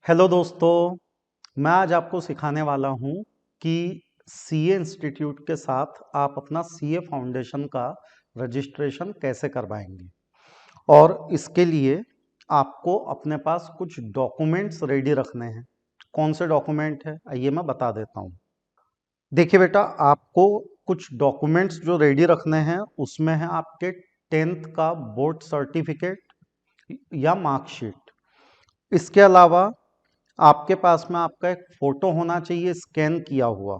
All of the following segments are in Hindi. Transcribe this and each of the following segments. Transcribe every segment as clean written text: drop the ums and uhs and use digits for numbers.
हेलो दोस्तों, मैं आज आपको सिखाने वाला हूँ कि सीए इंस्टीट्यूट के साथ आप अपना सीए फाउंडेशन का रजिस्ट्रेशन कैसे करवाएंगे। और इसके लिए आपको अपने पास कुछ डॉक्यूमेंट्स रेडी रखने हैं। कौन से डॉक्यूमेंट है आइए मैं बता देता हूँ। देखिए बेटा, आपको कुछ डॉक्यूमेंट्स जो रेडी रखने हैं उसमें है आपके 10th का बोर्ड सर्टिफिकेट या मार्कशीट। इसके अलावा आपके पास में आपका एक फोटो होना चाहिए स्कैन किया हुआ।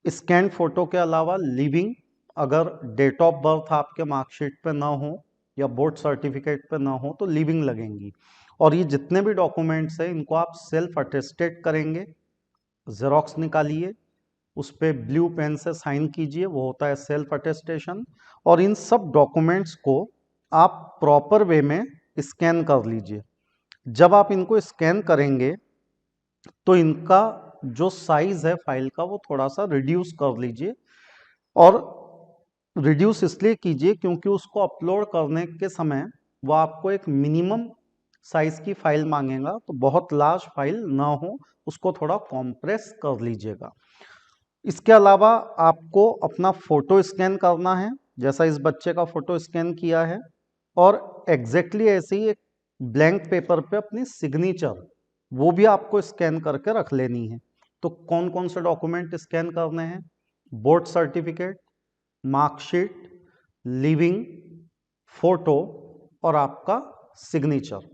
स्कैन फोटो के अलावा लिविंग, अगर डेट ऑफ बर्थ आपके मार्कशीट पे ना हो या बोर्ड सर्टिफिकेट पे ना हो तो लिविंग लगेंगी। और ये जितने भी डॉक्यूमेंट्स हैं इनको आप सेल्फ अटेस्टेड करेंगे। जेरोक्स निकालिए, उस पर ब्लू पेन से साइन कीजिए, वो होता है सेल्फ अटेस्टेशन। और इन सब डॉक्यूमेंट्स को आप प्रॉपर वे में स्कैन कर लीजिए। जब आप इनको स्कैन करेंगे तो इनका जो साइज है फाइल का वो थोड़ा सा रिड्यूस कर लीजिए। और रिड्यूस इसलिए कीजिए क्योंकि उसको अपलोड करने के समय वो आपको एक मिनिमम साइज की फाइल मांगेगा, तो बहुत लार्ज फाइल ना हो, उसको थोड़ा कॉम्प्रेस कर लीजिएगा। इसके अलावा आपको अपना फोटो स्कैन करना है, जैसा इस बच्चे का फोटो स्कैन किया है। और एग्जैक्टली ऐसे ही एक ब्लैंक पेपर पे अपनी सिग्नेचर वो भी आपको स्कैन करके रख लेनी है। तो कौन कौन से डॉक्यूमेंट स्कैन करने हैं? Board certificate, marksheet, living, photo और आपका सिग्नेचर।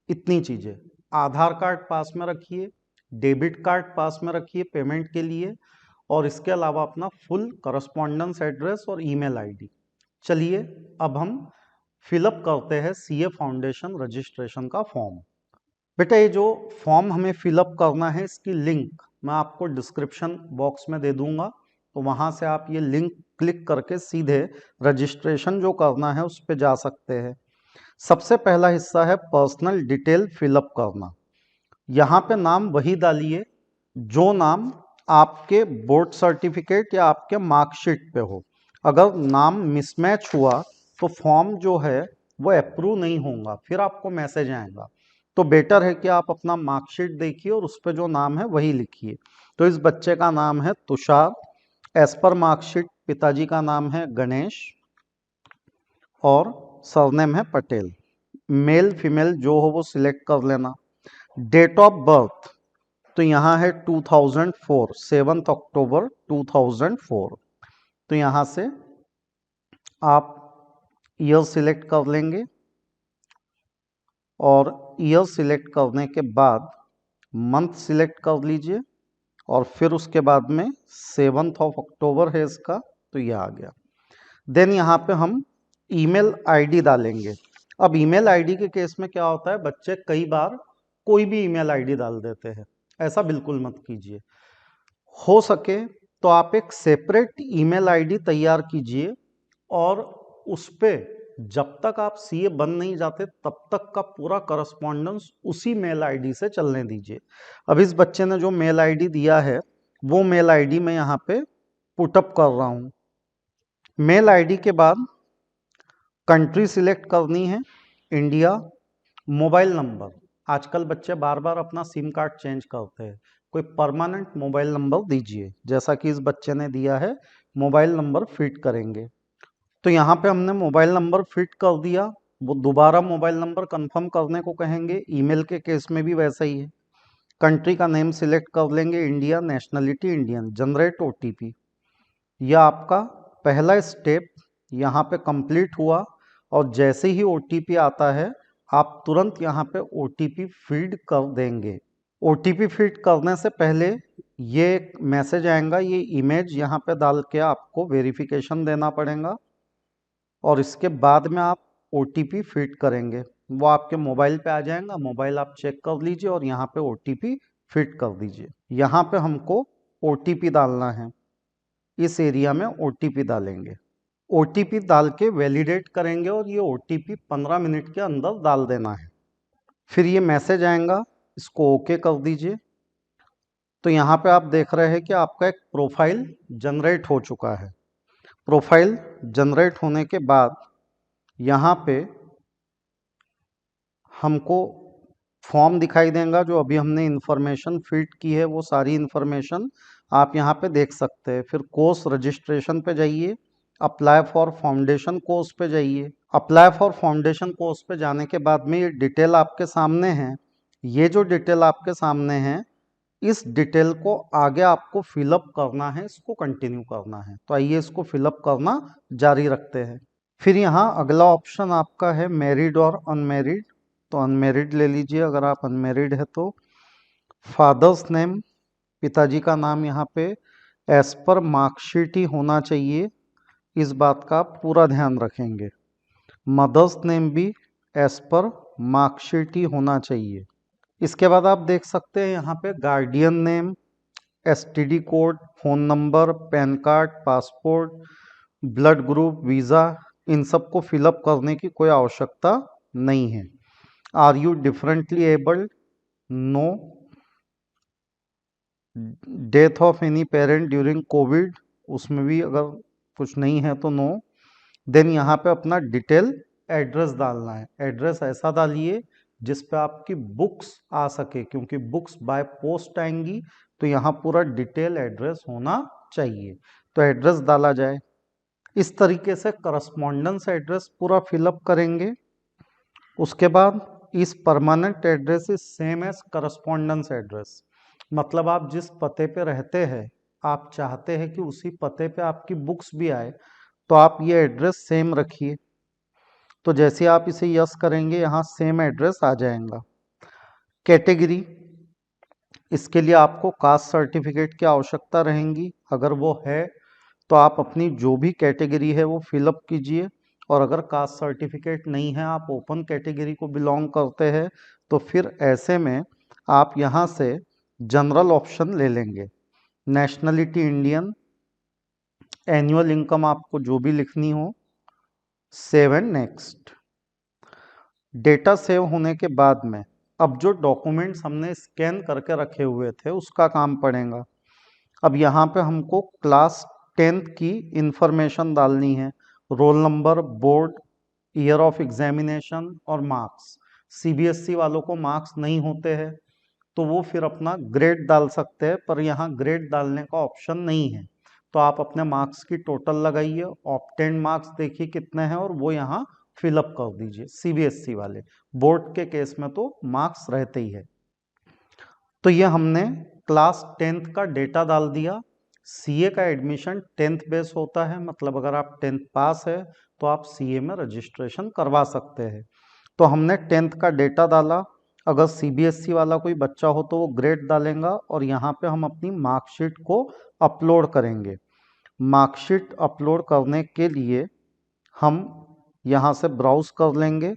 इतनी चीजें। आधार कार्ड पास में रखिए, डेबिट कार्ड पास में रखिए पेमेंट के लिए, और इसके अलावा अपना फुल करस्पॉन्डेंस एड्रेस और ईमेल आईडी। चलिए अब हम फिलअप करते हैं सीए फाउंडेशन रजिस्ट्रेशन का फॉर्म। बेटा, ये जो फॉर्म हमें फिलअप करना है इसकी लिंक मैं आपको डिस्क्रिप्शन बॉक्स में दे दूंगा, तो वहां से आप ये लिंक क्लिक करके सीधे रजिस्ट्रेशन जो करना है उस पर जा सकते हैं। सबसे पहला हिस्सा है पर्सनल डिटेल फिलअप करना। यहाँ पे नाम वही डालिए जो नाम आपके बोर्ड सर्टिफिकेट या आपके मार्कशीट पे हो। अगर नाम मिसमैच हुआ तो फॉर्म जो है वो अप्रूव नहीं होगा, फिर आपको मैसेज आएगा। तो बेटर है कि आप अपना मार्कशीट देखिए और उस पर जो नाम है वही लिखिए। तो इस बच्चे का नाम है तुषार। एज पर मार्कशीट पिताजी का नाम है गणेश और सरनेम है पटेल। मेल फीमेल जो हो वो सिलेक्ट कर लेना। डेट ऑफ बर्थ तो यहाँ है 2004, 7 अक्टूबर 2004। तो यहाँ से आप ईयर सिलेक्ट कर लेंगे और ईयर सिलेक्ट करने के बाद मंथ सिलेक्ट कर लीजिए और फिर उसके बाद में 7 अक्टूबर है इसका, तो ये आ गया। देन यहाँ पे हम ईमेल आईडी डालेंगे। अब ईमेल आईडी के केस में क्या होता है, बच्चे कई बार कोई भी ईमेल आईडी डाल देते हैं। ऐसा बिल्कुल मत कीजिए। हो सके तो आप एक सेपरेट ईमेल आईडी तैयार कीजिए और उस पे जब तक आप सीए बन नहीं जाते तब तक का पूरा करस्पॉन्डेंस उसी मेल आईडी से चलने दीजिए। अब इस बच्चे ने जो मेल आईडी दिया है वो मेल आईडी मैं यहाँ पे पुटअप कर रहा हूँ। मेल आईडी के बाद कंट्री सिलेक्ट करनी है, इंडिया। मोबाइल नंबर, आजकल बच्चे बार बार अपना सिम कार्ड चेंज करते हैं, कोई परमानेंट मोबाइल नंबर दीजिए जैसा कि इस बच्चे ने दिया है। मोबाइल नंबर फिट करेंगे। तो यहाँ पे हमने मोबाइल नंबर फिट कर दिया। वो दोबारा मोबाइल नंबर कंफर्म करने को कहेंगे, ईमेल के केस में भी वैसा ही है। कंट्री का नेम सिलेक्ट कर लेंगे, India, nationality Indian, generate OTP. यह आपका पहला स्टेप यहाँ पे कंप्लीट हुआ। और जैसे ही ओटीपी आता है आप तुरंत यहाँ पे ओटीपी फीड कर देंगे। ओटीपी फीड करने से पहले ये एक मैसेज आएगा, ये इमेज यहाँ पे डाल के आपको वेरिफिकेशन देना पड़ेगा और इसके बाद में आप ओटीपी फीड करेंगे। वो आपके मोबाइल पे आ जाएगा, मोबाइल आप चेक कर लीजिए और यहाँ पे ओटीपी फिट कर दीजिए। यहाँ पे हमको ओटीपी डालना है, इस एरिया में ओटीपी डालेंगे। ओटीपी डाल के वैलिडेट करेंगे और ये ओटीपी 15 मिनट के अंदर डाल देना है। फिर ये मैसेज आएगा, इसको ओके कर दीजिए। तो यहाँ पे आप देख रहे हैं कि आपका एक प्रोफाइल जनरेट हो चुका है। प्रोफाइल जनरेट होने के बाद यहाँ पे हमको फॉर्म दिखाई देगा जो अभी हमने इंफॉर्मेशन फीड की है, वो सारी इंफॉर्मेशन आप यहाँ पे देख सकते हैं। फिर कोर्स रजिस्ट्रेशन पे जाइए, अप्लाई फॉर फाउंडेशन कोर्स पे जाइए। अप्लाई फॉर फाउंडेशन कोर्स पे जाने के बाद में ये डिटेल आपके सामने है। ये जो डिटेल आपके सामने है, इस डिटेल को आगे आपको फिलअप करना है, इसको कंटिन्यू करना है। तो आइए इसको फिलअप करना जारी रखते हैं। फिर यहाँ अगला ऑप्शन आपका है मैरिड और अनमैरिड। तो अनमैरिड ले लीजिए अगर आप अनमैरिड है तो। फादर्स नेम, पिताजी का नाम यहाँ पे एज पर मार्कशीट ही होना चाहिए, इस बात का आप पूरा ध्यान रखेंगे। मदर्स नेम भी एज पर मार्कशीट ही होना चाहिए। इसके बाद आप देख सकते हैं यहाँ पे guardian name, STD code, phone number, PAN card, passport, blood group, visa, इन सब को फिलअप करने की कोई आवश्यकता नहीं है। Are you differently abled, no. Death of any parent during COVID, उसमें भी अगर कुछ नहीं है तो नो। देन यहाँ पे अपना डिटेल एड्रेस डालना है। एड्रेस ऐसा डालिए जिस पे आपकी बुक्स आ सके, क्योंकि बुक्स बाय पोस्ट आएंगी, तो यहाँ पूरा डिटेल एड्रेस होना चाहिए। तो एड्रेस डाला जाए। इस तरीके से करस्पॉन्डेंस एड्रेस पूरा फिलअप करेंगे। उसके बाद इस permanent address is same as correspondence address, मतलब आप जिस पते पे रहते हैं, आप चाहते हैं कि उसी पते पे आपकी बुक्स भी आए, तो आप ये एड्रेस सेम रखिए। तो जैसे आप इसे यस करेंगे, यहाँ सेम एड्रेस आ जाएगा। कैटेगरी, इसके लिए आपको कास्ट सर्टिफिकेट की आवश्यकता रहेगी। अगर वो है तो आप अपनी जो भी कैटेगरी है वो फिलअप कीजिए, और अगर कास्ट सर्टिफिकेट नहीं है, आप ओपन कैटेगरी को बिलोंग करते हैं, तो फिर ऐसे में आप यहाँ से जनरल ऑप्शन ले लेंगे। नेशनलिटी इंडियन, एनुअल इनकम आपको जो भी लिखनी हो, save and next. Data save होने के बाद में अब जो डॉक्यूमेंट्स हमने स्कैन करके रखे हुए थे उसका काम पड़ेगा। अब यहाँ पे हमको क्लास 10th की इंफॉर्मेशन डालनी है, roll number, board, year of examination और मार्क्स। सीबीएसई वालों को मार्क्स नहीं होते हैं तो वो फिर अपना ग्रेड डाल सकते हैं, पर यहाँ ग्रेड डालने का ऑप्शन नहीं है। तो आप अपने मार्क्स की टोटल लगाइए, ऑब्टेन्ड मार्क्स देखिए कितने हैं और वो यहाँ फिलअप कर दीजिए। सीबीएसई वाले, बोर्ड के केस में तो मार्क्स रहते ही है। तो ये हमने क्लास 10th का डेटा डाल दिया। सीए का एडमिशन 10th बेस होता है, मतलब अगर आप 10th पास है तो आप सीए में रजिस्ट्रेशन करवा सकते हैं। तो हमने 10th का डेटा डाला। अगर सीबीएसई वाला कोई बच्चा हो तो वो ग्रेड डालेगा, और यहाँ पे हम अपनी मार्कशीट को अपलोड करेंगे। मार्कशीट अपलोड करने के लिए हम यहाँ से ब्राउज कर लेंगे,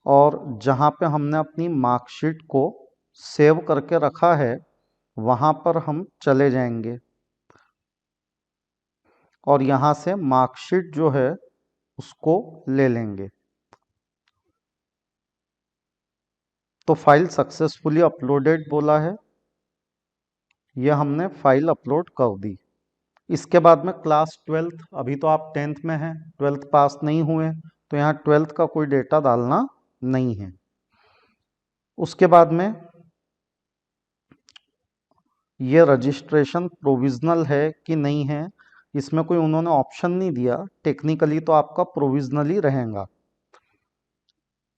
और जहाँ पे हमने अपनी मार्कशीट को सेव करके रखा है वहाँ पर हम चले जाएंगे, और यहाँ से मार्कशीट जो है उसको ले लेंगे। तो फाइल सक्सेसफुली अपलोडेड बोला है, यह हमने फाइल अपलोड कर दी। इसके बाद में क्लास 12th, अभी तो आप 10th में हैं, 12th पास नहीं हुए, तो यहाँ 12th का कोई डेटा डालना नहीं है। उसके बाद में ये रजिस्ट्रेशन प्रोविजनल है कि नहीं है, इसमें कोई उन्होंने ऑप्शन नहीं दिया। टेक्निकली तो आपका प्रोविजनली रहेगा।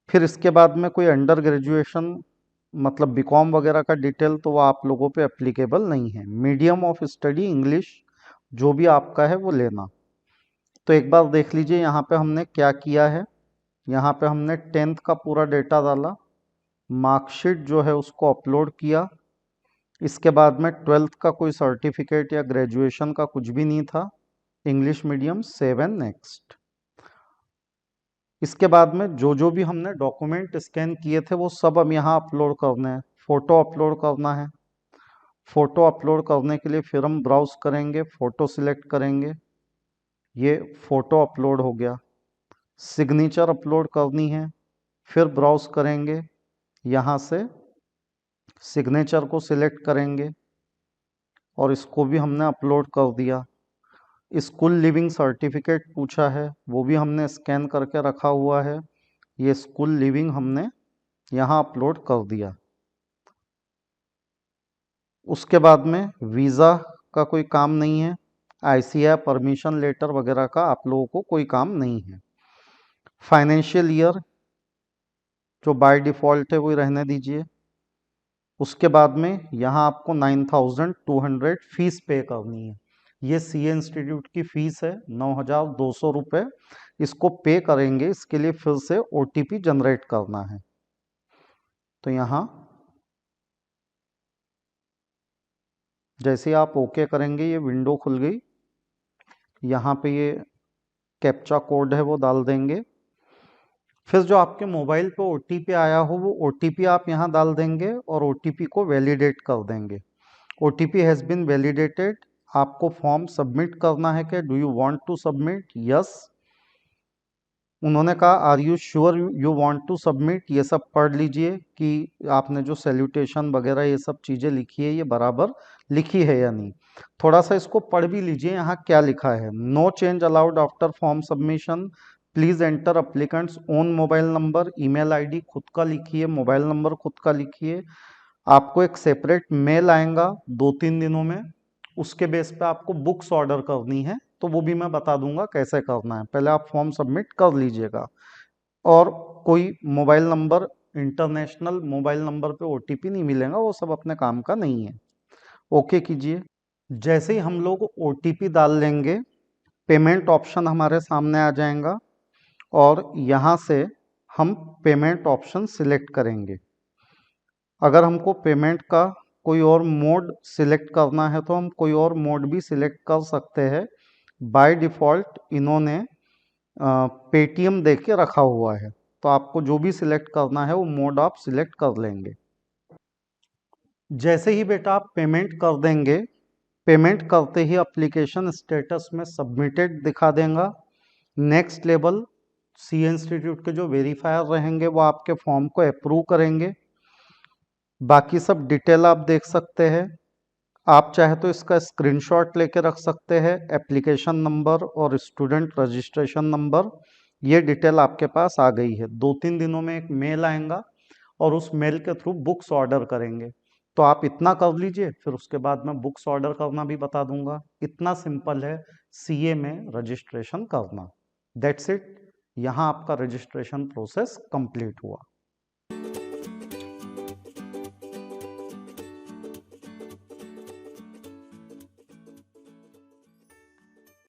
फिर इसके बाद में कोई अंडर ग्रेजुएशन मतलब बीकॉम वगैरह का डिटेल तो वो आप लोगों पे एप्लीकेबल नहीं है। मीडियम ऑफ स्टडी इंग्लिश जो भी आपका है वो लेना। तो एक बार देख लीजिए यहाँ पे हमने क्या किया है। यहाँ पे हमने 10th का पूरा डेटा डाला, मार्कशीट जो है उसको अपलोड किया। इसके बाद में 12th का कोई सर्टिफिकेट या ग्रेजुएशन का कुछ भी नहीं था, English medium, save and next. इसके बाद में जो भी हमने डॉक्यूमेंट स्कैन किए थे वो सब हम यहाँ अपलोड करने हैं। फोटो अपलोड करना है। फोटो अपलोड करने के लिए फिर हम ब्राउज करेंगे, फोटो सिलेक्ट करेंगे, ये फोटो अपलोड हो गया। सिग्नेचर अपलोड करनी है, फिर ब्राउज करेंगे, यहाँ से सिग्नेचर को सिलेक्ट करेंगे और इसको भी हमने अपलोड कर दिया। स्कूल लिविंग सर्टिफिकेट पूछा है, वो भी हमने स्कैन करके रखा हुआ है, ये स्कूल लिविंग हमने यहाँ अपलोड कर दिया। उसके बाद में वीज़ा का कोई काम नहीं है, आईसीआई परमिशन लेटर वगैरह का आप लोगों को कोई काम नहीं है। फाइनेंशियल ईयर जो बाय डिफ़ॉल्ट है वो रहने दीजिए। उसके बाद में यहाँ आपको 9,200 फीस पे करनी है। ये सीए इंस्टीट्यूट की फीस है 9,200 रुपये। इसको पे करेंगे, इसके लिए फिर से ओटीपी जनरेट करना है। तो यहाँ जैसे आप ओके करेंगे ये विंडो खुल गई। यहाँ पे ये कैप्चा कोड है वो डाल देंगे। फिर जो आपके मोबाइल पे ओटीपी आया हो वो ओटीपी आप यहाँ डाल देंगे और ओटीपी को वैलिडेट कर देंगे। OTP has been validated. आपको फॉर्म सबमिट करना है कि do you want to submit? Yes. उन्होंने कहा are you sure you want to submit? ये सब पढ़ लीजिए कि आपने जो सैल्यूटेशन वगैरह ये सब चीज़ें लिखी है ये बराबर लिखी है या नहीं। थोड़ा सा इसको पढ़ भी लीजिए, यहाँ क्या लिखा है। No change allowed after form submission, please enter applicant's own mobile number, email ID खुद का लिखिए, मोबाइल नंबर खुद का लिखिए। आपको एक सेपरेट मेल आएगा 2-3 दिनों में, उसके बेस पे आपको बुक्स ऑर्डर करनी है, तो वो भी मैं बता दूंगा कैसे करना है। पहले आप फॉर्म सबमिट कर लीजिएगा। और कोई mobile number, international mobile number पे ओटीपी नहीं मिलेगा, वो सब अपने काम का नहीं है। ओके कीजिए। जैसे ही हम लोग ओटीपी डाल लेंगे पेमेंट ऑप्शन हमारे सामने आ जाएगा और यहाँ से हम पेमेंट ऑप्शन सिलेक्ट करेंगे। अगर हमको पेमेंट का कोई और मोड सिलेक्ट करना है तो हम कोई और मोड भी सिलेक्ट कर सकते हैं। बाय डिफ़ॉल्ट इन्होंने पेटीएम दे के रखा हुआ है, तो आपको जो भी सिलेक्ट करना है वो मोड आप सिलेक्ट कर लेंगे। जैसे ही बेटा आप पेमेंट कर देंगे, पेमेंट करते ही एप्लीकेशन स्टेटस में सबमिटेड दिखा देगा। नेक्स्ट लेवल सी इंस्टीट्यूट के जो वेरीफायर रहेंगे वो आपके फॉर्म को अप्रूव करेंगे। बाकी सब डिटेल आप देख सकते हैं। आप चाहे तो इसका स्क्रीनशॉट लेके रख सकते हैं, एप्लीकेशन नंबर और स्टूडेंट रजिस्ट्रेशन नंबर। ये डिटेल आपके पास आ गई है। 2-3 दिनों में एक मेल आएगा और उस मेल के थ्रू बुक्स ऑर्डर करेंगे। तो आप इतना कर लीजिए, फिर उसके बाद मैं बुक्स ऑर्डर करना भी बता दूंगा। इतना सिंपल है सीए में रजिस्ट्रेशन करना। That's it. यहाँ आपका रजिस्ट्रेशन प्रोसेस कंप्लीट हुआ।